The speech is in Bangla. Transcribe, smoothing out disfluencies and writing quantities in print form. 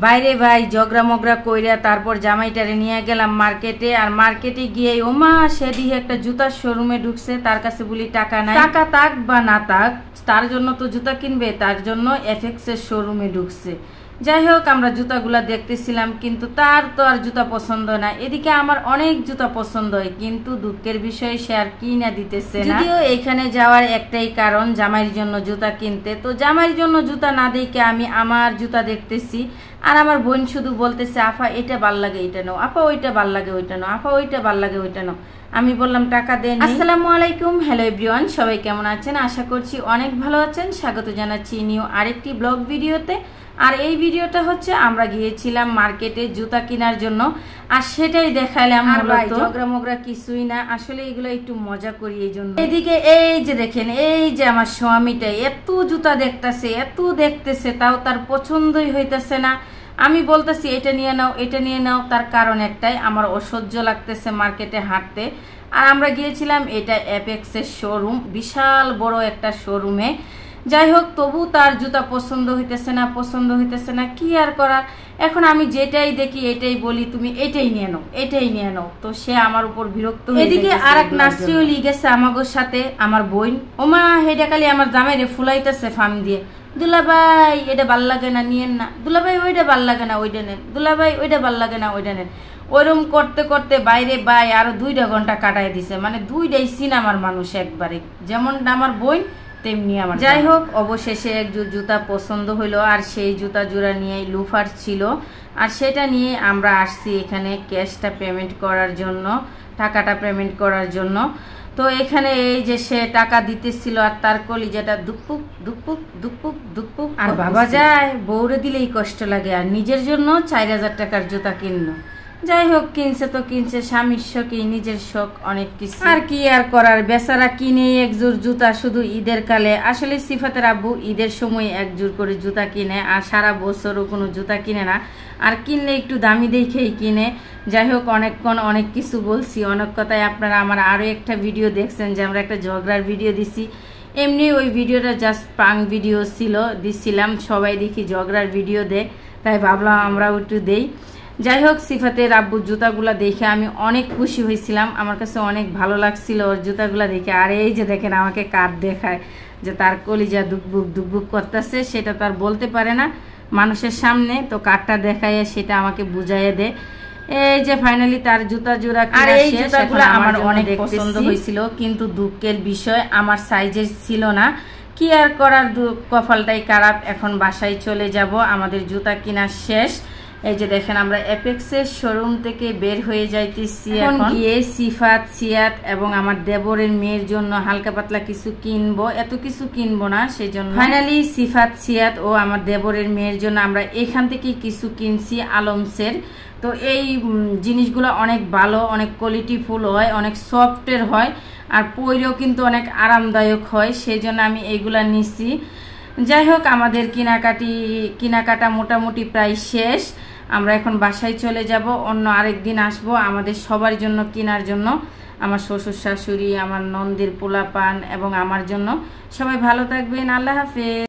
বাইরে ভাই ঝগড়া মগড়া কইরা তারপর জামাইটারে নিয়ে গেলাম মার্কেটে। আর মার্কেটে গিয়ে ওমা সেদি একটা জুতার শোরুমে ঢুকছে। তার কাছে বলি টাকা নাই, টাকা থাক বা না থাক তার জন্য তো জুতা কিনবে, তার জন্য এফএক্স এর শোরুমে ঢুকছে। যাই হোক আমরা জুতাগুলা দেখতেছিলাম, কিন্তু তার তো আর জুতা পছন্দ না। এদিকে আমার অনেক জুতা পছন্দ হয়, কিন্তু দুঃখের বিষয় সে আর কিনা দিতেছে না। যদিও এখানে যাওয়ার একটাই কারণ জামাইয়ের জন্য জুতা কিনতে, তো জামাইয়ের জন্য জুতা না দেখে আমি আমার জুতা দেখতেছি। আর আমার বোন শুধু বলতেছে আফা এটা ভাল লাগে এটা নাও, আপা ওইটা ভাল লাগে ওইটা নাও, আপা ওইটা ভাল লাগে ওইটা নাও। আমি বললাম টাকা দেন। আসসালামু আলাইকুম, হ্যালো এভরিওয়ান, সবাই কেমন আছেন? আশা করছি অনেক ভালো আছেন। স্বাগত জানাচ্ছি নিউ আরেকটি ব্লগ ভিডিওতে। আর এই ভিডিওটা হচ্ছে আমরা গিয়েছিলাম মার্কেটে জুতা কেনার জন্য, আর সেটাই দেখাইলাম। ঝগড়া মগড়া কিছুই না, আসলে এগুলো একটু মজা করি এই জন্য। এদিকে এই যে দেখেন, এই যে আমার স্বামীটা এত জুতা দেখতেছে, এত দেখতেছে, তাও তার পছন্দই হইতেছে না। আমি বলতেছি এটা নিয়ে নাও এটা নিয়ে নাও, তার কারণ একটাই, আমার অসহ্য লাগতেছে মার্কেটে হাঁটতে। আর আমরা গিয়েছিলাম এটা এপেক্স এর শোরুম, বিশাল বড় একটা শোরুমে। যাই হোক তবু তার জুতা পছন্দ হইতেছে না, পছন্দ হইতেছে না, কি আর করার। এখন আমি যেটাই দেখি এটাই বলি তুমি এটাই নিয়ে নাও এটাই নিয়ে নাও, তো সে আমার উপর বিরক্ত। এদিকে আর এক নাসরিও লিগেছে আমাগোর সাথে, আমার বোন। ওমা হেডা খালি আমার জামাইরে ফুলাইতেছে ফার্ম দিয়ে, দুলাভাই এটা ভাল লাগে না নিয়েন না, দুলাভাই ওইটা ভাল লাগে না ওইটা নেন, দুলাভাই ওইটা ভাল লাগে না ওইটা নেন। ওইরকম করতে করতে বাইরে বাই আরো 2 ঘন্টা কাটাই দিছে, মানে 2টাই সিনেমার মানুষ একবারে, যেমন আমার বোন তেমনি আমার। যাই হোক অবশেষে এক জুতা পছন্দ হইলো, আর সেই জুতা জোড়া নিয়ে লুফার ছিল, আর সেটা নিয়ে আমরা আসছি এখানে ক্যাশটা পেমেন্ট করার জন্য, টাকাটা পেমেন্ট করার জন্য। তো এখানে এই যে সে টাকা দিতেছিল, আর তার কলিজাটা দুপুক দুপুক দুপুক দুপুক। আর বাবা যায় বউরে দিলেই কষ্ট লাগে, আর নিজের জন্য 4000 টাকার জুতা কিনলো। যাই হোক কিনছে তো কিনছে, স্বামীর শখই নিজের শখ, অনেক কিছু আর কি আর করার। বেচারা কিনে একজোর জুতা শুধু ঈদের কালে। আসলে সিফাতের আব্বু ঈদের সময় একজোর করে জুতা কিনে, আর সারা বছরও কোনো জুতা কিনে না, আর কিনলে একটু দামি দেখেই কিনে। যাই হোক অনেকক্ষণ অনেক কিছু বলছি, অনেক কথায় আপনারা আমার আরও একটা ভিডিও দেখছেন যে আমরা একটা ঝগড়ার ভিডিও দিছি। এমনি ওই ভিডিওটা জাস্ট প্রাঙ্ক ভিডিও ছিল, দিচ্ছিলাম। সবাই দেখি ঝগড়ার ভিডিও দেয়, তাই ভাবলাম আমরাও একটু দেই। যাই হোক সিফাতের আব্বুর জুতাগুলা দেখে আমি অনেক খুশি হয়েছিলাম, আমার কাছে অনেক ভালো লাগছিল ওর জুতাগুলা দেখে। আর এই যে দেখেন আমাকে কার্ড দেখায় যে তার কলিজা দুকবুক দুকবুক করতেছে, সেটা তো আর বলতে পারে না মানুষের সামনে, তো কার্ডটা দেখায় সেটা আমাকে বুঝাইয়ে দেয়। এই যে ফাইনালি তার জুতা জোড়া, আর এই জুতাগুলো আমার অনেক পছন্দ হয়েছিল, কিন্তু দুঃখের বিষয় আমার সাইজের ছিল না। কি আর করার, কপালটাই খারাপ। এখন বাসায় চলে যাব, আমাদের জুতা কিনা শেষ। এই যে দেখেন আমরা এপেক্স এর শোরুম থেকে বের হয়ে যাইতেছি, এখন গিয়ে সিফাত সিয়াত এবং আমার দেবরের মেয়ের জন্য হালকা পাতলা কিছু কিনবো, এত কিছু কিনবো না, সেই জন্য ফাইনালি সিফাত সিয়াত ও আমার দেবরের মেয়ের জন্য আমরা এখান থেকে কিছু কিনছি আলমসের। তো এই জিনিসগুলো অনেক ভালো, অনেক কোয়ালিটিফুল হয়, অনেক সফটের হয়, আর পরেও কিন্তু অনেক আরামদায়ক হয়, সেই জন্য আমি এইগুলা নিচ্ছি। যাই হোক আমাদের কেনাকাটা মোটামুটি প্রায় শেষ। আমরা এখন বাসায় চলে যাব, অন্য আরেকদিন আসবো আমাদের সবার জন্য কেনার জন্য, আমার শ্বশুর শাশুড়ি, আমার নন্দের পোলাপান এবং আমার জন্য। সবাই ভালো থাকবেন, আল্লাহ হাফেজ।